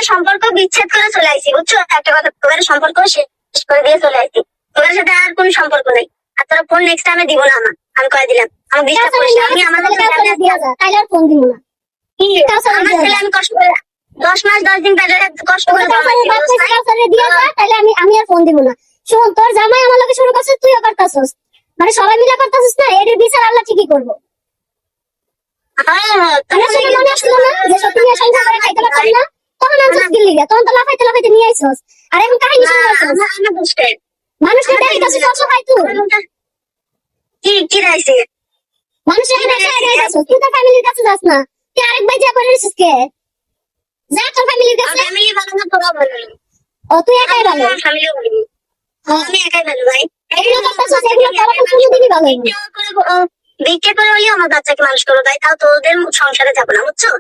সম্পর্ক বিচ্ছেদ করে চলে আসি, বুঝছো? একটা কথা, তোদের সম্পর্ক শেষ করে দিয়ে চলে আসি, তোদের সাথে আর কোনো সম্পর্ক নেই। আর তোরা ফোন নেক্সট টাইমে দিব না আমি কয়ে দিলাম। আমি বিশ্বাস করি আমি আমাদের তাইলে আর ফোন দিব না। আমার ছেলে আমি কষ্ট করে 10 মাস 10 দিন পেটে কষ্ট করে তাইলে আমি আর ফোন দিব না। শোন, তোর জামাই আমার লগে শুরু করছিস, তুইও করতাছস, মানে সবাই মিলে করতাছস না, এর বিচার আল্লাহ ঠিকই করবো। তখন তো লাফাইতে লাফাইতে নিয়ে আইছস, আর এখন কাহিনী শুরু করছস। মানুষকে দেখাইতাছস অসহায় তুই, কি রাইছে মানুষের দেখাইতাছস, তুই তো ফ্যামিলির কাছে যাস না, তুই আরেক ভাই যা করে রেছিস কে? যা তোর ফ্যামিলির কাছে। ফ্যামিলি ভালো না, তোরা ভালো। ও তুই একাই ভালো, ফ্যামিলিও ভালো। আমি একাই ভালো ভাই। এগুলো করতাছস, এগুলো করা তো কোনোদিনই ভালো হইনি। ভিক্ষা করে হলেও আমার বাচ্চাকে মানুষ করো ভাই, তাও তোদের সংসারে যাবো না, বুঝছো?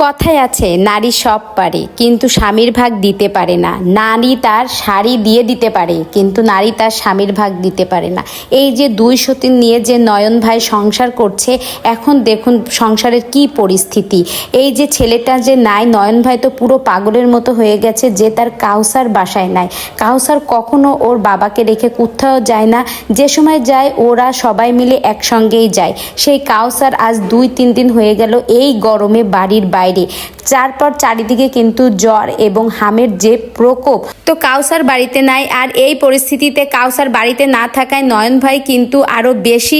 কথায় আছে নারী সব পারে কিন্তু স্বামীর ভাগ দিতে পারে না। নারী তার শাড়ি দিয়ে দিতে পারে কিন্তু নারী তার স্বামীর ভাগ দিতে পারে না। এই যে দুই সতীন নিয়ে যে নয়ন ভাই সংসার করছে, এখন দেখুন সংসারের কি পরিস্থিতি। এই যে ছেলেটা যে নাই, নয়ন ভাই তো পুরো পাগলের মতো হয়ে গেছে যে তার কাউসার বাসায় নাই। কাউসার কখনো ওর বাবাকে রেখে কোথাও যায় না, যে সময় যায় ওরা সবাই মিলে একসঙ্গেই যায়। সেই কাউসার আজ 2-3 দিন হয়ে গেল এই গরমে বাড়ির বাইরে, তারপর চারিদিকে কিন্তু জ্বর এবং হামের যে প্রকোপ। তো কাউসার বাড়িতে নাই, আর এই পরিস্থিতিতে কাউসার বাড়িতে না থাকায় নয়ন ভাই কিন্তু আরো বেশি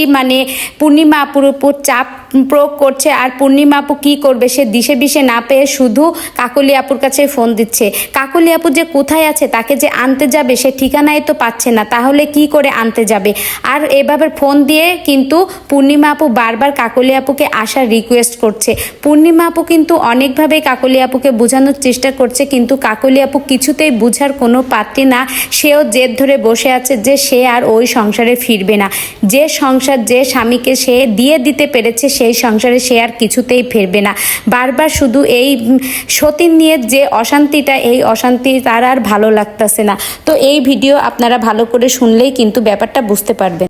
পূর্ণিমা আপুর উপর চাপ প্রয়োগ করছে। আর পূর্ণিমা আপু কি করবে, সে দিশে বিশে না পেয়ে শুধু কাকলি আপুর কাছে ফোন দিচ্ছে। কাকলি আপু যে কোথায় আছে, তাকে যে আনতে যাবে সে ঠিকানাই তো পাচ্ছে না, তাহলে কি করে আনতে যাবে? আর এভাবে ফোন দিয়ে কিন্তু পূর্ণিমা আপু বারবার কাকলি আপুকে আসার রিকোয়েস্ট করছে। পূর্ণিমা আপু কিন্তু অনেকভাবে কাকলি আপুকে বোঝানোর চেষ্টা করছে, কিন্তু কাকলি আপু কিছুতেই বুঝার কোনো পাত্রী না। সেও জেদ ধরে বসে আছে যে সে আর ওই সংসারে ফিরবে না। যে সংসার, যে স্বামীকে সে দিয়ে দিতে পেরেছে, সেই সংসারে সে আর কিছুতেই ফিরবে না। বারবার শুধু এই সতীন নিয়ে যে অশান্তিটা, এই অশান্তি তার আর ভালো লাগতেছে না। তো এই ভিডিও আপনারা ভালো করে শুনলেই কিন্তু ব্যাপারটা বুঝতে পারবেন।